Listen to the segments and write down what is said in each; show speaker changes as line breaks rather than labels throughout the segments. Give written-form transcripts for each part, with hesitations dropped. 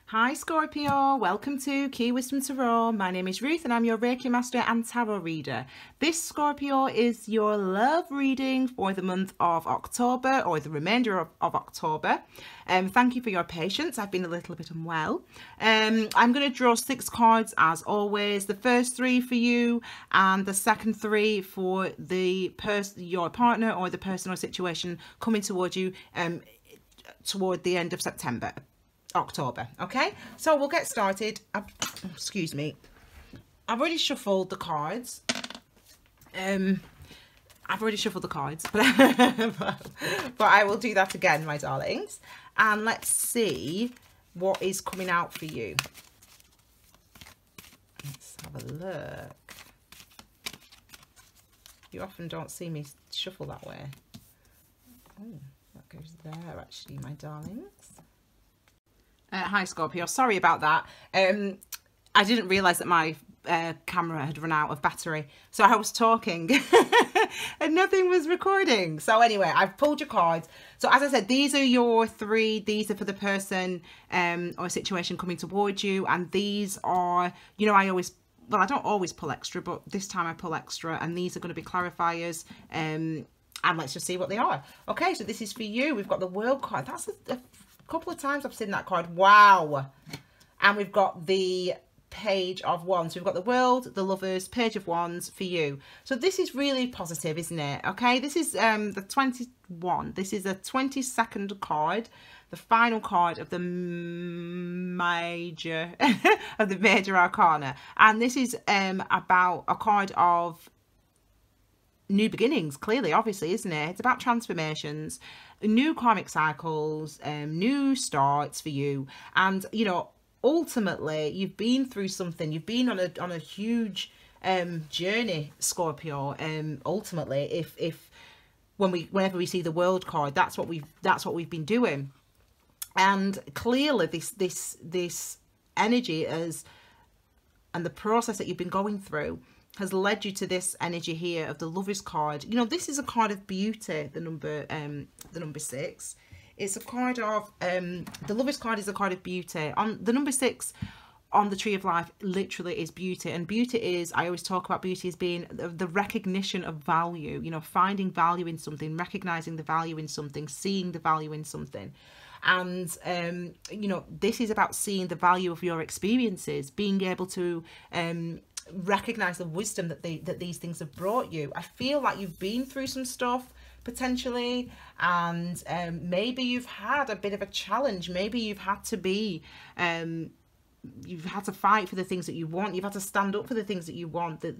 Hi Scorpio, welcome to Key Wisdom Tarot. My name is Ruth and I'm your Reiki Master and Tarot Reader. This Scorpio is your love reading for the month of October or the remainder of October. Thank you for your patience. I've been a little bit unwell. I'm going to draw 6 cards as always. The first 3 for you and the second 3 for the your partner or the person or situation coming towards you toward the end of October. Okay, so we'll get started. Excuse me, I've already shuffled the cards. but I will do that again, my darlings, and let's see what is coming out for you. Let's have a look. You often don't see me shuffle that way. Oh, that goes there actually, my darlings. Hi Scorpio, sorry about that. I didn't realise that my camera had run out of battery, so I was talking and nothing was recording. So anyway, I've pulled your cards. So as I said, these are your 3. These are for the person or situation coming towards you, and these are, you know, I don't always pull extra, but this time I pull extra, and these are going to be clarifiers. And let's just see what they are. Okay, so this is for you. We've got the World card. That's a couple of times I've seen that card. Wow. And we've got the Page of Wands. So we've got the World, the Lovers, Page of Wands for you. So this is really positive, isn't it? Okay, this is the 21. This is the 22nd card, the final card of the major of the major arcana. And this is about a card of new beginnings, clearly, obviously, isn't it? It's about transformations, new karmic cycles, new starts for you. And you know, ultimately you've been through something. You've been on a huge journey, Scorpio. Ultimately, whenever we see the World card, that's what we've been doing. And clearly this energy and the process that you've been going through has led you to this energy here of the Lovers card. You know, this is a card of beauty, the number 6. It's a card of the Lovers card is a card of beauty. On the number 6 on the Tree of Life literally is beauty, and beauty is, I always talk about beauty as being the recognition of value, you know, finding value in something, recognizing the value in something, seeing the value in something. And you know, this is about seeing the value of your experiences, being able to recognize the wisdom that these things have brought you. I feel like you've been through some stuff potentially, and maybe you've had a bit of a challenge. Maybe you've had to be you've had to fight for the things that you want. You've had to stand up for the things that you want, the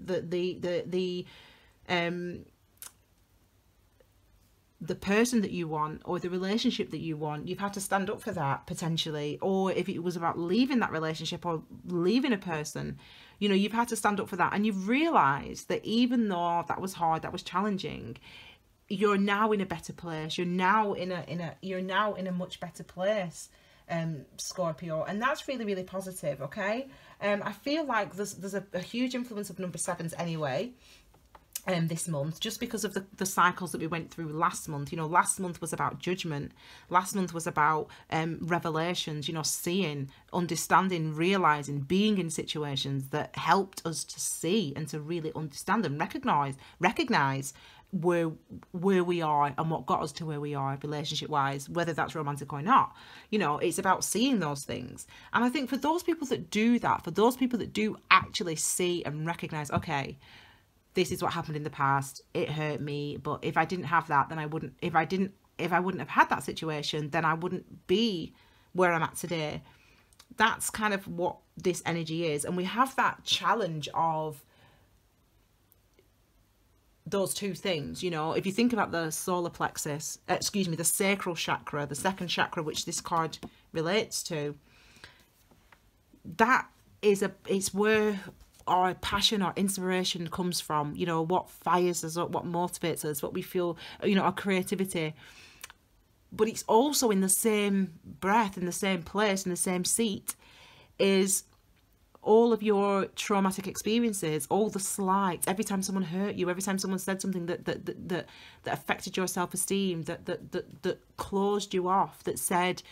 person that you want or the relationship that you want. You've had to stand up for that potentially. Or if it was about leaving that relationship or leaving a person, you know, you've had to stand up for that. And you've realized that even though that was hard, that was challenging, you're now in a better place. You're now in a much better place, Scorpio, and that's really, really positive. Okay, I feel like there's a huge influence of number 7s anyway this month, just because of the cycles that we went through last month. You know, last month was about judgment. Last month was about revelations, you know, seeing, understanding, realizing, being in situations that helped us to see and to really understand and recognize where we are and what got us to where we are relationship wise, whether that's romantic or not. You know, it's about seeing those things. And I think for those people that do that, for those people that do actually see and recognize, okay, this is what happened in the past, it hurt me, but if I didn't have that, then I wouldn't, if I wouldn't have had that situation, then I wouldn't be where I'm at today. That's kind of what this energy is. And we have that challenge of those two things. You know, if you think about the solar plexus, the sacral chakra, the second chakra, which this card relates to, that is it's where our passion, our inspiration comes from. You know, what fires us up, what motivates us, what we feel, you know, our creativity. But it's also in the same breath, in the same place, in the same seat, is all of your traumatic experiences, all the slights, every time someone hurt you, every time someone said something that affected your self-esteem, that closed you off, that said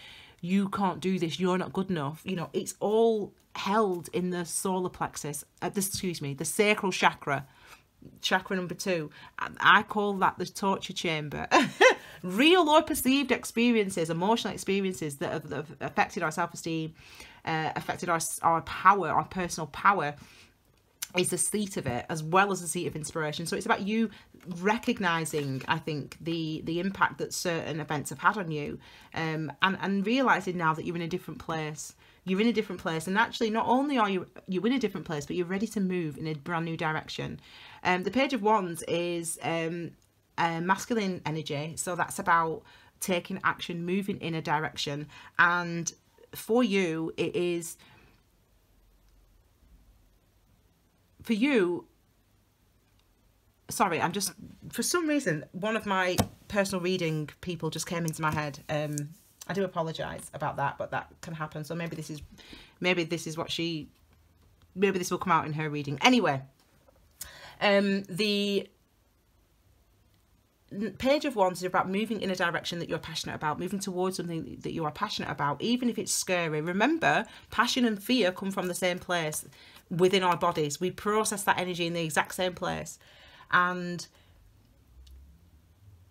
you can't do this, you're not good enough. You know, it's all held in the solar plexus, the sacral chakra, chakra number 2. I call that the torture chamber. Real or perceived experiences, emotional experiences that have affected our self-esteem, affected our power, our personal power, is the seat of it, as well as the seat of inspiration. So it's about you recognizing, I think, the impact that certain events have had on you, and realizing now that you're in a different place. You're in a different place, and actually not only are you in a different place, but you're ready to move in a brand new direction. The Page of Wands is masculine energy, so that's about taking action, moving in a direction. And for you, it is, for you, sorry, I'm just, for some reason, one of my personal reading people just came into my head. I do apologize about that, but that can happen. So maybe this is what she, maybe this will come out in her reading. Anyway, the Page of Wands is about moving in a direction that you're passionate about, moving towards something that you are passionate about, even if it's scary. Remember, passion and fear come from the same place within our bodies. We process that energy in the exact same place, and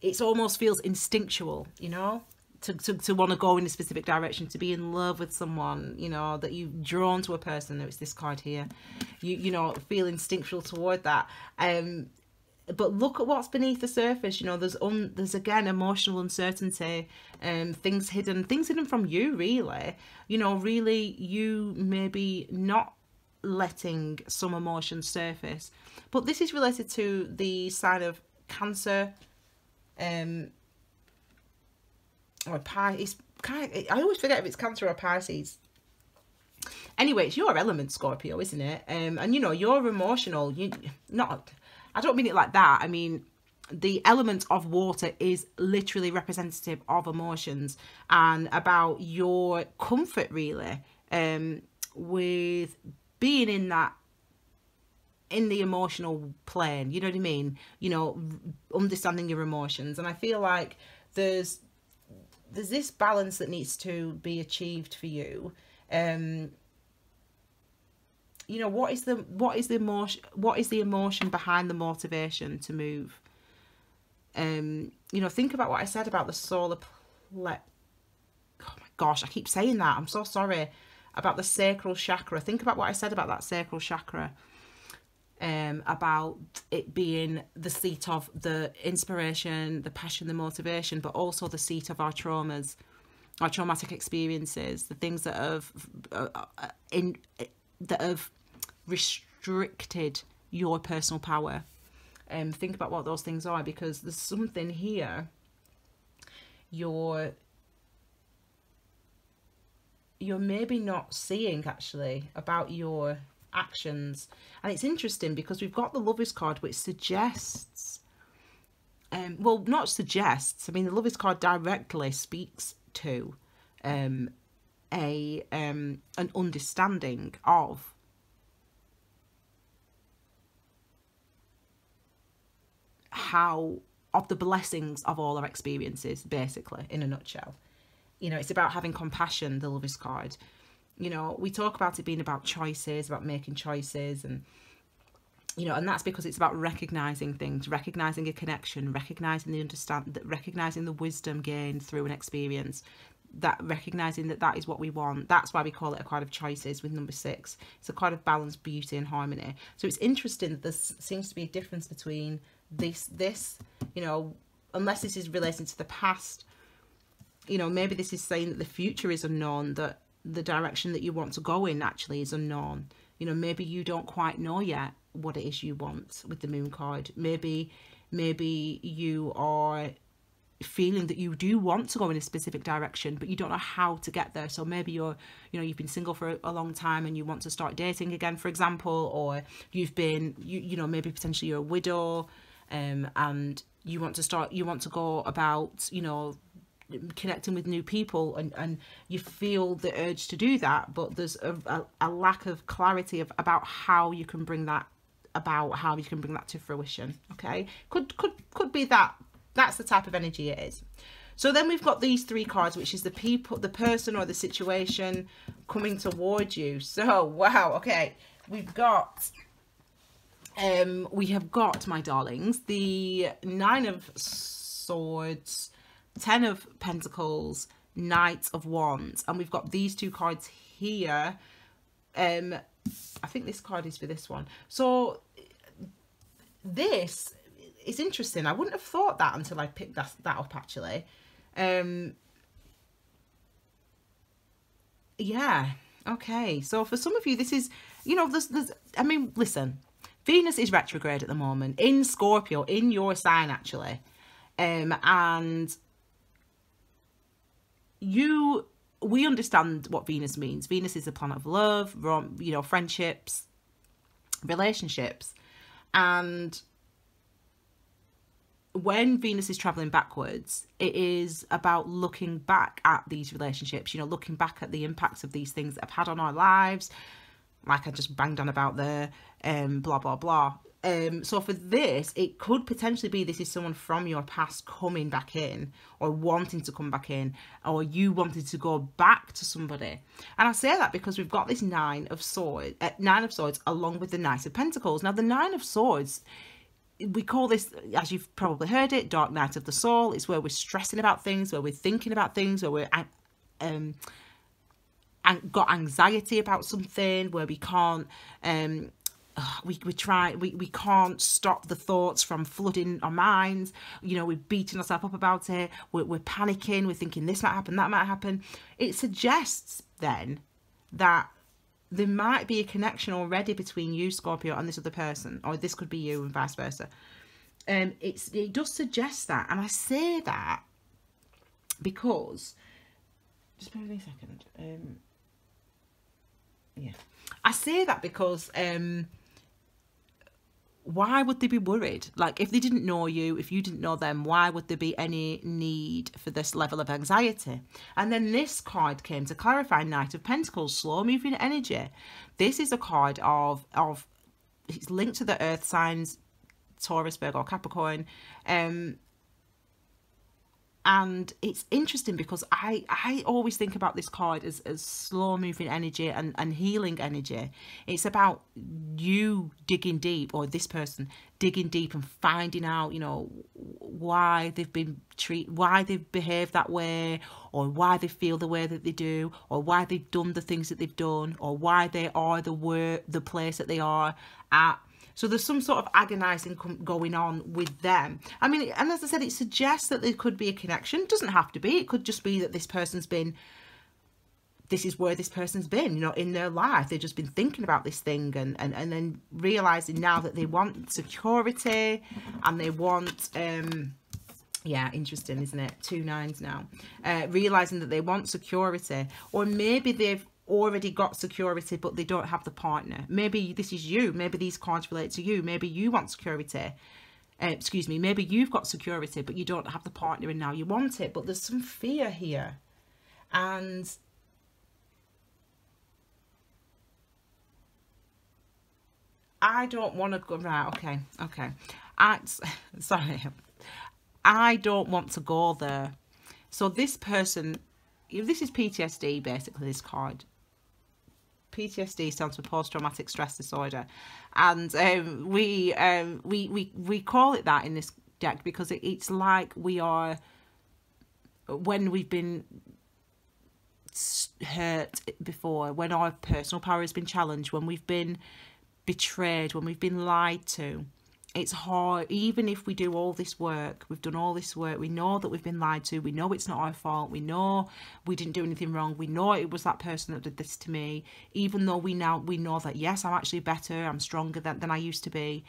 it almost feels instinctual, you know, to want to go in a specific direction, to be in love with someone, you know, that you've drawn to a person. It's this card here, you know, feel instinctual toward that. But look at what's beneath the surface. You know, there's again emotional uncertainty, things hidden from you, really. You know, really, you maybe not letting some emotions surface. But this is related to the sign of Cancer, or Pisces. I always forget if it's Cancer or Pisces. Anyway, it's your element, Scorpio, isn't it? And you know, you're emotional. I don't mean it like that. I mean, the element of water is literally representative of emotions and about your comfort, really, with being in the emotional plane. You know what I mean? You know, understanding your emotions. And I feel like there's this balance that needs to be achieved for you. You know, what is the emotion behind the motivation to move? You know, think about what I said about the solar oh my gosh, I keep saying that, I'm so sorry, about the sacral chakra. Think about what I said about that sacral chakra, about it being the seat of the inspiration, the passion, the motivation, but also the seat of our traumas, our traumatic experiences, the things that have restricted your personal power. Think about what those things are, because there's something here you're maybe not seeing, actually, about your actions. And it's interesting because we've got the Lovers card, which suggests, well, not suggests, I mean, the Lovers card directly speaks to an understanding of the blessings of all our experiences, basically, in a nutshell. You know, it's about having compassion, the Lovers card. You know, we talk about it being about choices, about making choices, and, you know, and that's because it's about recognizing things, recognizing a connection, recognizing recognizing the wisdom gained through an experience, that recognizing that is what we want. That's why we call it a card of choices with number 6. It's a card of balance, beauty, and harmony. So it's interesting that there seems to be a difference between this, you know, unless this is related to the past. You know, maybe this is saying that the future is unknown, that the direction that you want to go in actually is unknown. You know, maybe you don't quite know yet what it is you want with the Moon card. Maybe you are feeling that you do want to go in a specific direction, but you don't know how to get there. So maybe you've been single for a long time and you want to start dating again, for example, or you've been, you know, maybe potentially you're a widow, and you want to go about, you know, connecting with new people, and you feel the urge to do that, but there's a lack of clarity about how you can bring that to fruition. Okay, could be that. That's the type of energy it is. So then we've got these three cards, which is the people, the person or the situation coming towards you. So, wow, okay. We have got, my darlings, the Nine of Swords, Ten of Pentacles, Knight of Wands, and we've got these two cards here. I think this card is for this one. So this is interesting. I wouldn't have thought that until I picked that up, actually. Yeah, okay. So for some of you, this is, you know, I mean, listen, Venus is retrograde at the moment in Scorpio, in your sign, actually. And we understand what Venus means. Venus is the planet of love, you know, friendships, relationships. And when Venus is traveling backwards, it is about looking back at these relationships, you know, looking back at the impacts of these things that have had on our lives, like I just banged on about there, blah, blah, blah. So for this, it could potentially be this is someone from your past coming back in, or wanting to come back in, or you wanted to go back to somebody. And I say that because we've got this Nine of Swords along with the Knight of Pentacles. Now, the Nine of Swords, we call this, as you've probably heard it, Dark Night of the Soul. It's where we're stressing about things, where we're thinking about things, where we're got anxiety about something, where we can't we can't stop the thoughts from flooding our minds. You know, we're beating ourselves up about it, we're panicking, we're thinking this might happen, that might happen. It suggests then that there might be a connection already between you, Scorpio, and this other person, or this could be you and vice versa. It does suggest that, and I say that because, just bear with me a second. Yeah, I say that because why would they be worried? Like, if they didn't know you, if you didn't know them, why would there be any need for this level of anxiety? And then this card came to clarify, Knight of Pentacles, slow moving energy. This is a card of it's linked to the earth signs, Taurus, Virgo, Capricorn. And it's interesting because I always think about this card as slow moving energy and healing energy. It's about you digging deep, or this person digging deep and finding out, you know, why they've been why they've behaved that way, or why they feel the way that they do, or why they've done the things that they've done, or why they are the place that they are at. So there's some sort of agonizing going on with them. I mean, and as I said, it suggests that there could be a connection. It doesn't have to be. It could just be that this is where this person's been, you know, in their life. They've just been thinking about this thing and then realizing now that they want security and they want, yeah, interesting, isn't it? 2 nines now. Realizing that they want security, or maybe they've already got security but they don't have the partner. Maybe this is you. Maybe these cards relate to you. Maybe you want security. Excuse me, maybe you've got security but you don't have the partner and now you want it. But there's some fear here, and I don't want to go right. Okay, sorry, I don't want to go there. So this person, this is PTSD basically, this card. PTSD stands for post-traumatic stress disorder, and we call it that in this deck because it's like we are, when we've been hurt before, when our personal power has been challenged, when we've been betrayed, when we've been lied to. It's hard, even if we do all this work, we've done all this work, we know that we've been lied to, we know it's not our fault, we know we didn't do anything wrong, we know it was that person that did this to me, even though we know that, yes, I'm actually better, I'm stronger than I used to be,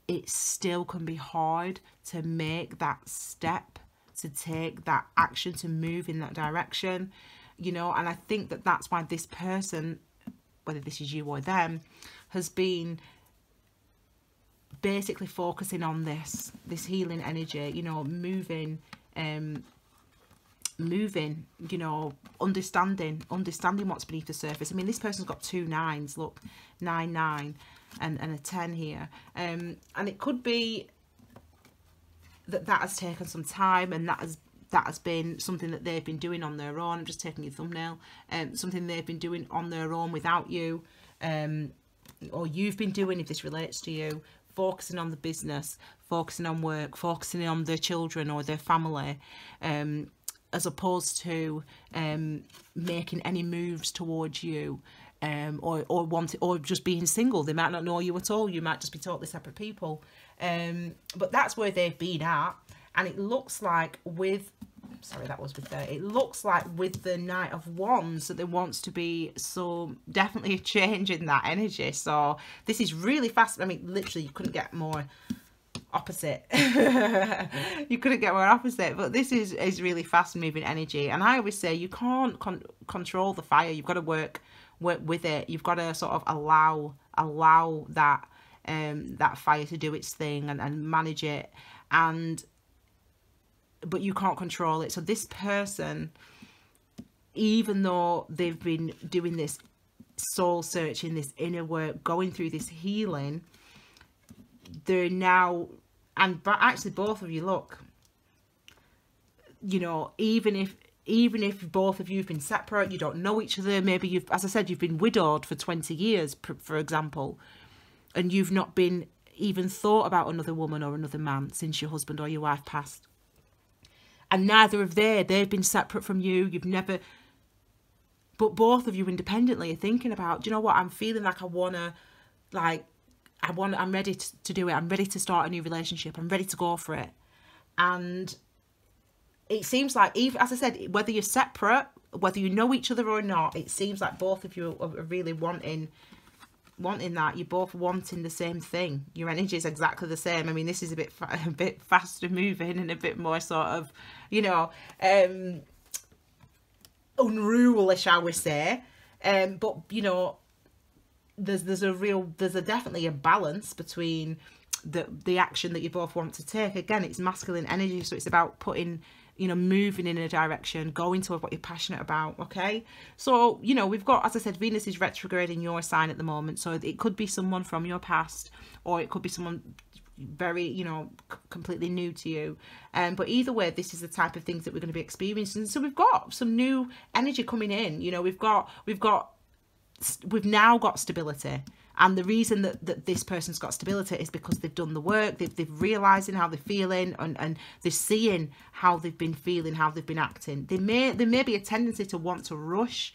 it still can be hard to make that step, to take that action, to move in that direction, you know. And I think that that's why this person, whether this is you or them, has been basically focusing on this healing energy, you know, moving, you know, understanding what's beneath the surface. I mean, this person's got 2 nines, look, 9 9 and a 10 here, and it could be that has taken some time, and that has that has been something that they've been doing on their own. I'm just taking your thumbnail. Something they've been doing on their own without you, or you've been doing, if this relates to you, focusing on the business, focusing on work, focusing on their children or their family, as opposed to making any moves towards you, or just being single. They might not know you at all. You might just be totally separate people. But that's where they've been at. And it looks like with, sorry, that was with there. It looks like with the Knight of Wands that there wants to be definitely a change in that energy. So this is really fast. I mean, literally, you couldn't get more opposite. You couldn't get more opposite. But this is really fast moving energy. And I always say you can't control the fire. You've got to work with it. You've got to sort of allow that that fire to do its thing and manage it. But you can't control it. So this person, even though they've been doing this soul searching, this inner work, going through this healing, they're now, but actually both of you, look, you know, even if both of you have been separate, you don't know each other, maybe as I said, you've been widowed for 20 years, for example, and you've not been even thought about another woman or another man since your husband or your wife passed. And neither of they've been separate from you. You've never, but both of you independently are thinking about, do you know what? I'm feeling like I'm ready to do it. I'm ready to start a new relationship. I'm ready to go for it. And it seems like, even, as I said, whether you're separate, whether you know each other or not, it seems like both of you are really wanting that. You're both wanting the same thing. Your energy is exactly the same. I mean, this is a bit faster moving and a bit more sort of, you know, unruly, shall we say. But you know, there's definitely a balance between the action that you both want to take. Again, it's masculine energy, so it's about putting, you know, moving in a direction, going toward what you're passionate about. Okay, so you know, we've got, as I said, Venus is retrograde in your sign at the moment, so it could be someone from your past, or it could be someone very, you know, completely new to you. But either way, this is the type of things that we're going to be experiencing. So we've got some new energy coming in. You know, we've now got stability. And the reason that this person's got stability is because they've done the work, they've realising how they're feeling, and they're seeing how they've been feeling, how they've been acting. There may be a tendency to want to rush,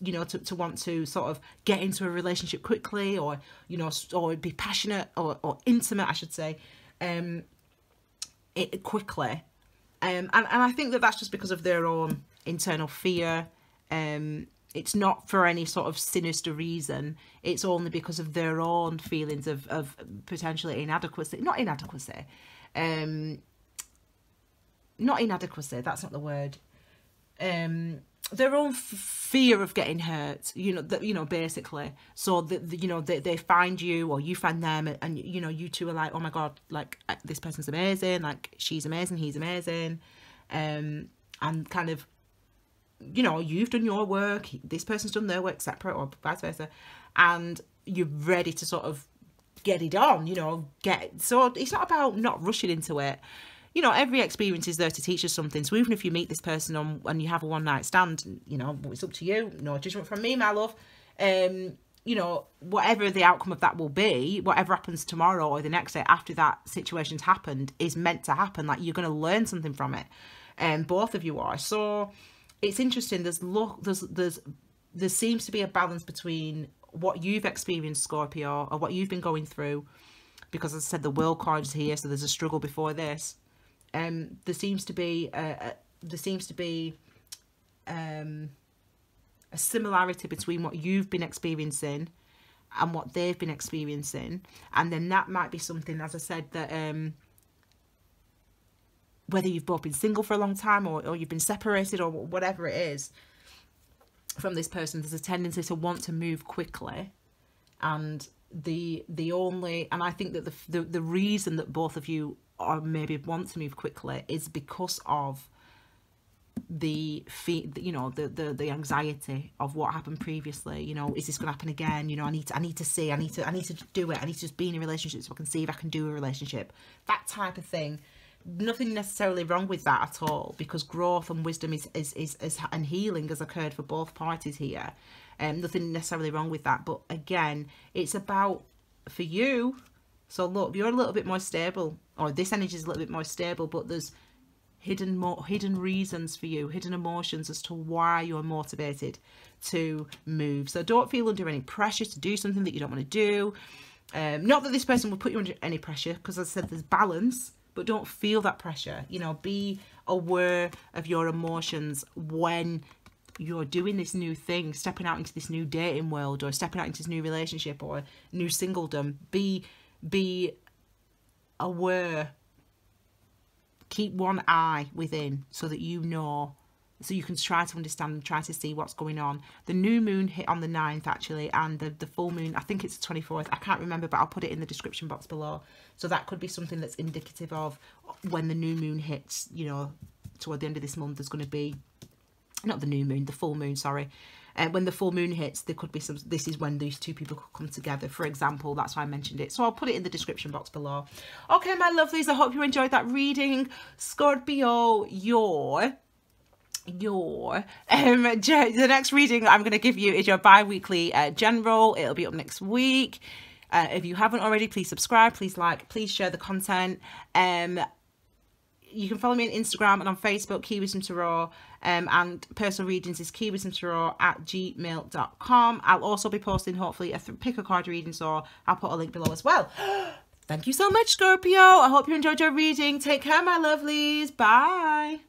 you know, to want to sort of get into a relationship quickly, or, you know, or be passionate or intimate, I should say, quickly. And I think that that's just because of their own internal fear. It's not for any sort of sinister reason. It's only because of their own feelings of potentially inadequacy. Not inadequacy. That's not the word. Their own fear of getting hurt. You know, basically. So you know, they find you, or you find them, and you know, you two are like, oh my god, like this person's amazing, like she's amazing, he's amazing, and kind of, you know, you've done your work, this person's done their work separate, or vice versa, and you're ready to sort of get it on, you know, so it's not about not rushing into it. You know, every experience is there to teach us something. So even if you meet this person and you have a one night stand, you know, it's up to you. No judgment from me, my love. You know, whatever the outcome of that will be, whatever happens tomorrow or the next day after that situation's happened is meant to happen. Like, you're going to learn something from it, and both of you are. So it's interesting. There seems to be a balance between what you've experienced, Scorpio, or what you've been going through, because as I said, the World card is here, so there's a struggle before this. There seems to be a similarity between what you've been experiencing and what they've been experiencing, and then that might be something, as I said, that whether you've both been single for a long time, or you've been separated, or whatever it is, from this person, there's a tendency to want to move quickly. And and I think that the reason that both of you are maybe want to move quickly is because of the anxiety of what happened previously. You know, is this going to happen again? You know, I need to do it. I need to just be in a relationship so I can see if I can do a relationship. That type of thing Nothing necessarily wrong with that at all, because growth and wisdom is and healing has occurred for both parties here. Nothing necessarily wrong with that, but again, it's about for you. So look, you're a little bit more stable, or this energy is a little bit more stable, but there's hidden reasons for you, hidden emotions as to why you're motivated to move. So don't feel under any pressure to do something that you don't want to do. Not that this person will put you under any pressure, because as I said, there's balance, but don't feel that pressure. You know, be aware of your emotions when you're doing this new thing, stepping out into this new dating world, or stepping out into this new relationship or new singledom. Be aware. Keep one eye within so that you know, so you can try to understand and try to see what's going on. The new moon hit on the 9th actually, and the full moon, I think it's the 24th. I can't remember, but I'll put it in the description box below. So that could be something that's indicative of when the new moon hits, you know, toward the end of this month. There's going to be, not the new moon, the full moon, sorry. When the full moon hits, there could be some, this is when these two people could come together, for example. That's why I mentioned it. So I'll put it in the description box below. Okay, my lovelies, I hope you enjoyed that reading. Scorpio, the next reading I'm going to give you is your bi-weekly general. It'll be up next week. If you haven't already, please subscribe, please like, please share the content. You can follow me on Instagram and on Facebook, Key Wisdom Tarot, and personal readings is keywithdomtarot@gmail.com. I'll also be posting, hopefully, a pick a card reading, so I'll put a link below as well. Thank you so much, Scorpio. I hope you enjoyed your reading. Take care, my lovelies. Bye.